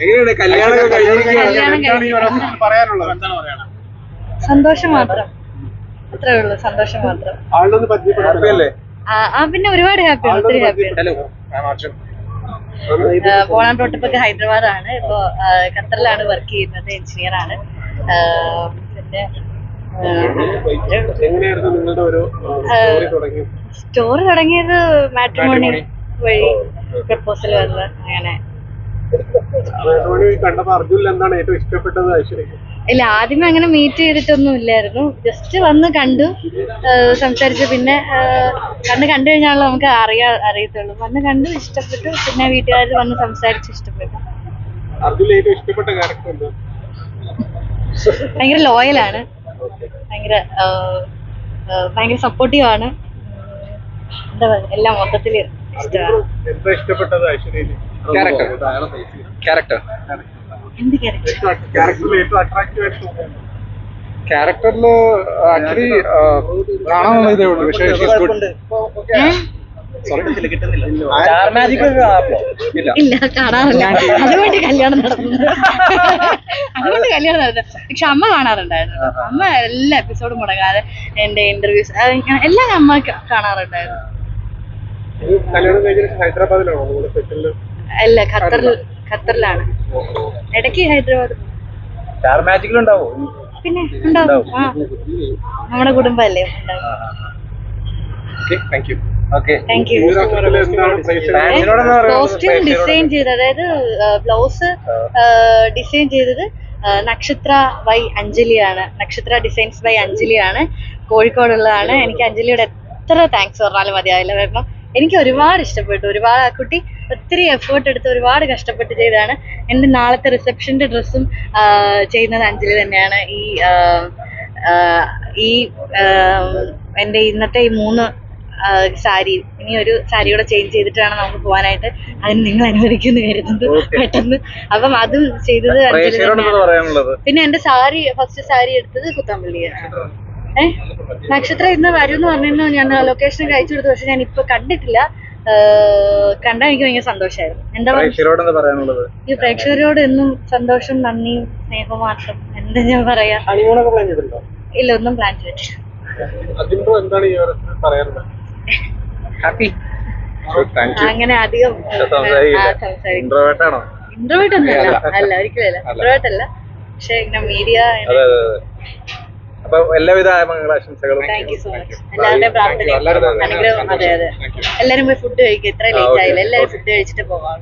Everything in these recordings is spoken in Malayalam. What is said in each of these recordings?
എങ്ങനെയാണ് കല്യാണം പറയാനുള്ളത്? എന്താണ് പറയാനുള്ളത്? സന്തോഷം മാത്രം, അത്രേ ഉള്ളൂ. സന്തോഷം മാത്രം. ആളൊന്ന് പരിചയപ്പെടല്ലേ? പിന്നെ ഒരുപാട് ഹാപ്പിയാണ്, ഒത്തിരി ഹാപ്പിയാണ്. പോളാൻ പ്രോട്ടോപ്പൊക്കെ ഹൈദരാബാദാണ്. ഇപ്പൊ ഖത്തറിലാണ് വർക്ക് ചെയ്യുന്നത്, എഞ്ചിനീയർ ആണ്. പിന്നെ സ്റ്റോറി തുടങ്ങിയത് മാട്രിമോണി വഴി പ്രപ്പോസൽ വന്ന് അങ്ങനെ. എന്താണ് ഏറ്റവും ഇഷ്ടപ്പെട്ടത്? ഇല്ല, ആദ്യമേ അങ്ങനെ മീറ്റ് ചെയ്തിട്ടൊന്നും ഇല്ലായിരുന്നു. ജസ്റ്റ് വന്ന് കണ്ടു, സംസാരിച്ചു. പിന്നെ കണ്ടു കഴിഞ്ഞാണല്ലോ നമുക്ക് അറിയത്തുള്ളൂ. വന്ന് കണ്ടു, ഇഷ്ടപ്പെട്ടു. പിന്നെ വീട്ടുകാർ വന്ന് സംസാരിച്ച് ഇഷ്ടപ്പെട്ടു. ഭയങ്കര ലോയലാണ്, ഭയങ്കര സപ്പോർട്ടീവ് ആണ്. എന്താ പറയുക, എല്ലാം മൊത്തത്തില് ഇഷ്ടമാണ്. എന്ത് ക്യാരക്ടറില് ആക്ച്വലി കാണാനുള്ള ഇതേ ഉള്ളൂ. പക്ഷേ ഇല്ല, കാണാറില്ല. അതുകൊണ്ട് കല്യാണം നടന്നു. പക്ഷെ അമ്മ കാണാറുണ്ടായിരുന്നു. അമ്മ എല്ലാ എപ്പിസോഡും മുടങ്ങാതെ എന്റെ ഇന്റർവ്യൂസ് എല്ലാം അമ്മ കാണാറുണ്ടായിരുന്നു. അല്ല, ഖത്തറിലാണ്. ഇടയ്ക്ക് ഹൈദരാബാദ്. പിന്നെ ഉണ്ടാവും. നമ്മുടെ കുടുംബമല്ലേ. കോസ്റ്റ്യൂം ഡിസൈൻ ചെയ്തത്, അതായത് ബ്ലൗസ് ഡിസൈൻ ചെയ്തത് നക്ഷത്ര ബൈ അഞ്ജലിയാണ്. നക്ഷത്ര ഡിസൈൻസ് ബൈ അഞ്ജലിയാണ്, കോഴിക്കോടുള്ളതാണ്. എനിക്ക് അഞ്ജലിയോട് എത്ര താങ്ക്സ് പറഞ്ഞാലും മതിയാവില്ല. കാരണം എനിക്ക് ഒരുപാട് ഇഷ്ടപ്പെട്ടു. ഒരുപാട് ആ കുട്ടി ഒത്തിരി എഫേർട്ട് എടുത്ത് ഒരുപാട് കഷ്ടപ്പെട്ട് ചെയ്തതാണ്. എൻ്റെ നാളത്തെ റിസപ്ഷൻ്റെ ഡ്രസ്സും ചെയ്യുന്നത് അഞ്ജലി തന്നെയാണ്. ഈ എൻ്റെ ഇന്നത്തെ ഈ 3 സാരി, ഇനി ഒരു സാരി കൂടെ ചേഞ്ച് ചെയ്തിട്ടാണ് നമുക്ക് പോകാനായിട്ട്. അതിന് നിങ്ങൾ അനുവദിക്കുമെന്ന് കരുതുന്നത് പെട്ടെന്ന്. അപ്പം അതും ചെയ്തത് അഞ്ജലി തന്നെയാണ്. പിന്നെ എൻ്റെ ഫസ്റ്റ് സാരി എടുത്തത് കുത്തമ്പള്ളിയാണ്. നക്ഷത്ര ഇന്ന് വരും എന്ന് പറഞ്ഞിരുന്നു. ഞാൻ ലൊക്കേഷൻ അയച്ചു കൊടുത്തു. പക്ഷെ ഞാൻ ഇപ്പൊ കണ്ടിട്ടില്ല. കണ്ടാൽ എനിക്ക് ഭയങ്കര സന്തോഷമായിരുന്നു. എന്താ പറയാനുള്ളത്? ഈ പ്രേക്ഷകരോട് എന്നും സന്തോഷം, നന്ദിയും സ്നേഹവും മാത്രം. എന്താ ഞാൻ പറയാ? ഇല്ല, ഒന്നും പ്ലാൻ ചെയ്തിട്ടില്ല. അങ്ങനെ അധികം ഇൻട്രോവേർട്ട് ഒന്നും അല്ല, ഒരിക്കലല്ല ഇൻട്രോവേർട്ട് അല്ല. പക്ഷെ ഇങ്ങനെ മീഡിയ. അപ്പൊ എല്ലാവിധ ആശംസകളും. Thank you so much. എല്ലാവരുടെയും പ്രാർത്ഥനയും അനുഗ്രഹം. അതെ, എല്ലാരും പോയി ഫുഡ് കഴിക്കും. ഇത്ര ലേറ്റ് ആയില്ല. എല്ലാരും ഫുഡ് കഴിച്ചിട്ട് പോകാം.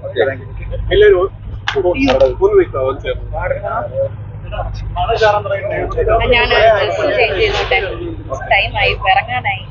ഞാൻ ഡ്രസ് ചേഞ്ച് ചെയ്തോട്ടെ, ടൈമായി, ഇറങ്ങാനായി.